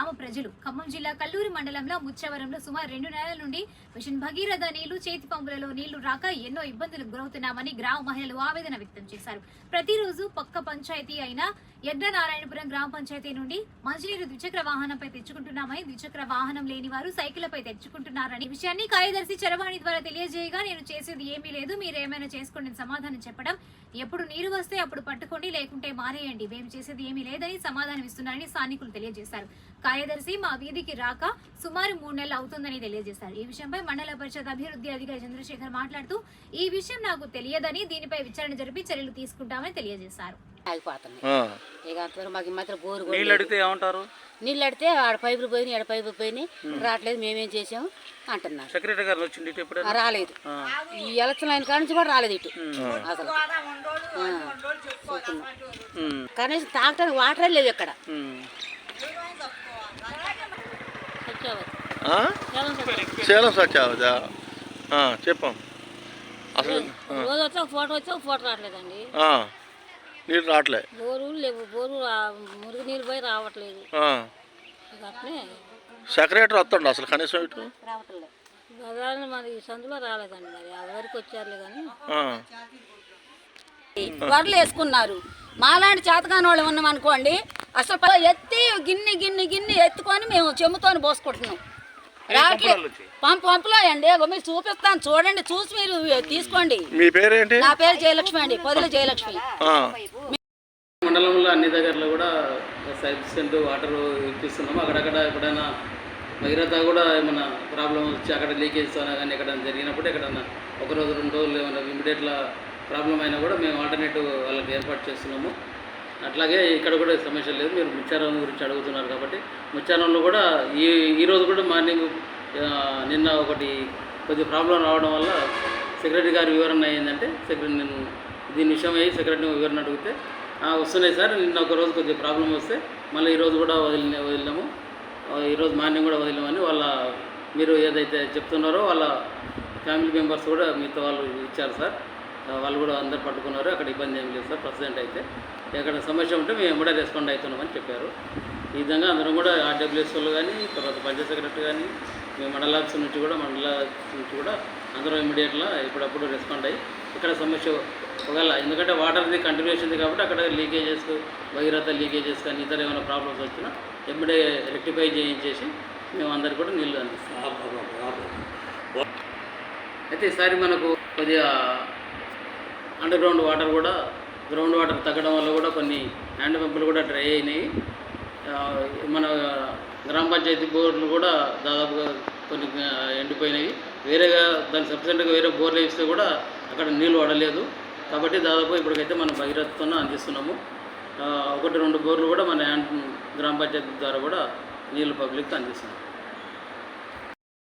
గ్రామ ప్రజలు. ఖమ్మం జిల్లా కల్లూరు మండలంలో ముచ్చవరంలో సుమారు 2 నెలల నుండి మిషన్ భగీరథ నీళ్లు, చేతి పంపులలో నీళ్లు రాక ఎన్నో ఇబ్బందులకు గురవుతున్నామని గ్రామ మహిళలు ఆవేదన వ్యక్తం చేశారు. ప్రతిరోజు పక్క పంచాయతీ అయిన ఎడ్డనారాయణపురం గ్రామ పంచాయతీ నుండి మంచినీరు ద్విచక్ర వాహనంపై తెచ్చుకుంటున్నామని, ద్విచక్ర వాహనం లేని వారు సైకిళ్లపై తెచ్చుకుంటున్నారని విషయాన్ని కార్యదర్శి చరవాణి ద్వారా తెలియజేయగా, నేను చేసేది ఏమీ లేదు, మీరేమైనా చేసుకోండి సమాధానం చెప్పడం. ఎప్పుడు నీరు వస్తే అప్పుడు పట్టుకోండి, లేకుంటే మానేయండి, మేము చేసేది ఏమీ లేదని సమాధానం ఇస్తున్నారని స్థానికులు తెలియజేశారు. కార్యదర్శి మా వీధికి రాక సుమారు 3 నెలలు అవుతుందని తెలియజేశారు. ఈ విషయంపై మండల పరిషత్ అభివృద్ధి అధికారి చంద్రశేఖర్ మాట్లాడుతూ, ఈ విషయం నాకు తెలియదని, దీనిపై విచారణ జరిపి చర్యలు తీసుకుంటామని తెలియజేశారు. నీళ్ళు అడిగితే ఆడ పైపులు పోయినాయి, ఆడ పైపులు పోయినాయి, రావట్లేదు, మేమేం చేసాము అంటున్నారు. సెక్రటరీ గారు వచ్చింది రాలేదు. ఈ ఎలక్షన్ అయిన కాడ నుంచి కూడా రాలేదు ఇటు. అసలు కనీసం తాగటానికి వాటరే లేదు ఇక్కడ. సేలం సత్యావదా చెప్పాం. అసలు రోజు వచ్చి ఒక ఫోటో రావట్లేదండి. నీళ్ళు రావట్లే, బోరు లేవు, బోరు మురుగు నీళ్ళు పోయి రావట్లేదు. అట్లే సెక్రటరీ వస్తాడు అసలు కనీసం ఇటు రావట్లేదు. గదాన్ని మరి సందులో రాలేదండి, మరి ఎవరికి వచ్చారులే కానీ వరలు వేసుకున్నారు. మాలాంటి చేతకాని వాళ్ళు ఉన్నాం అనుకోండి, అసలు ఎత్తి గిన్నె ఎత్తుకొని మేము చెమ్ముతోని పోసుకుంటున్నాం. రాకి పంపులో అండి, మీరు చూపిస్తాను చూడండి, చూసి మీరు తీసుకోండి. మీ పేరేంటి? నా పేరు జయలక్ష్మి అండి, పొదిలి జయలక్ష్మి. మండలంలో అన్ని దగ్గరలో కూడా సఫిషియెంట్ వాటర్ ఇప్పిస్తున్నాము. అక్కడక్కడ ఎప్పుడైనా భగీరథ కూడా ఏమైనా ప్రాబ్లం వచ్చి అక్కడ లీకేజ్ కానీ ఎక్కడైనా జరిగినప్పుడు ఎక్కడన్నా 1 రోజు 2 రోజులు ఏమైనా ఇమీడియట్గా ప్రాబ్లం అయినా కూడా మేము ఆల్టర్నేటివ్ వాళ్ళకి ఏర్పాటు చేస్తున్నాము. అట్లాగే ఇక్కడ కూడా సమస్య లేదు. మీరు ముచ్చారం గురించి అడుగుతున్నారు కాబట్టి ముచ్చారంలో కూడా ఈరోజు కూడా మార్నింగ్ నిన్న ఒకటి కొద్దిగా ప్రాబ్లం రావడం వల్ల సెక్రటరీ గారి వివరణ అయ్యిందంటే నేను దీని విషయం అయ్యి సెక్రటరీ వివరణ అడిగితే వస్తున్నాయి సార్, నిన్న ఒక రోజు కొద్దిగా ప్రాబ్లం వస్తే మళ్ళీ ఈరోజు కూడా వదిలినాము, ఈరోజు మార్నింగ్ కూడా వదిలినామని మీరు ఏదైతే చెప్తున్నారో వాళ్ళ ఫ్యామిలీ మెంబర్స్ కూడా మీతో వాళ్ళు ఇచ్చారు సార్. వాళ్ళు కూడా అందరు పట్టుకున్నారు, అక్కడ ఇబ్బంది ఏం లేదు సార్. ప్రజెంట్ అయితే ఎక్కడ సమస్య ఉంటే మేము కూడా రెస్పాండ్ అవుతున్నామని చెప్పారు. ఈ విధంగా అందరం కూడా ఆర్డబ్ల్యూఎస్ వాళ్ళు కానీ, తర్వాత పంచాయత్ సెక్రటరీ కానీ, మేము మండల ఆఫీస్ నుంచి కూడా అందరం ఇమీడియట్గా ఇప్పుడప్పుడు రెస్పాండ్ అయ్యి ఇక్కడ సమస్య ఒకవేళ, ఎందుకంటే వాటర్ది కంటిన్యూషన్ కాబట్టి అక్కడ లీకేజెస్, భగీరథ లీకేజెస్ కానీ ఇతర ఏమైనా ప్రాబ్లమ్స్ వచ్చినా ఎప్పుడే రెక్టిఫై చేయించేసి మేము అందరికీ కూడా నీళ్ళు అందిస్తాం. అయితే ఈసారి మనకు కొద్దిగా అండర్ గ్రౌండ్ వాటర్ కూడా, గ్రౌండ్ వాటర్ తగ్గడం వల్ల కూడా కొన్ని హ్యాండ్ పంపులు కూడా డ్రై అయినాయి. మన గ్రామ పంచాయతీ బోర్లు కూడా దాదాపుగా కొన్ని ఎండిపోయినాయి. వేరేగా దానికి సఫిషియెంట్గా వేరే బోర్లు వేస్తే కూడా అక్కడ నీళ్ళు పడలేదు. కాబట్టి దాదాపు ఇప్పటికైతే మనం భగీరథతోనే అందిస్తున్నాము. 1-2 బోర్లు కూడా మన గ్రామ పంచాయతీ ద్వారా కూడా నీళ్ళు పబ్లిక్కి అందిస్తున్నాం.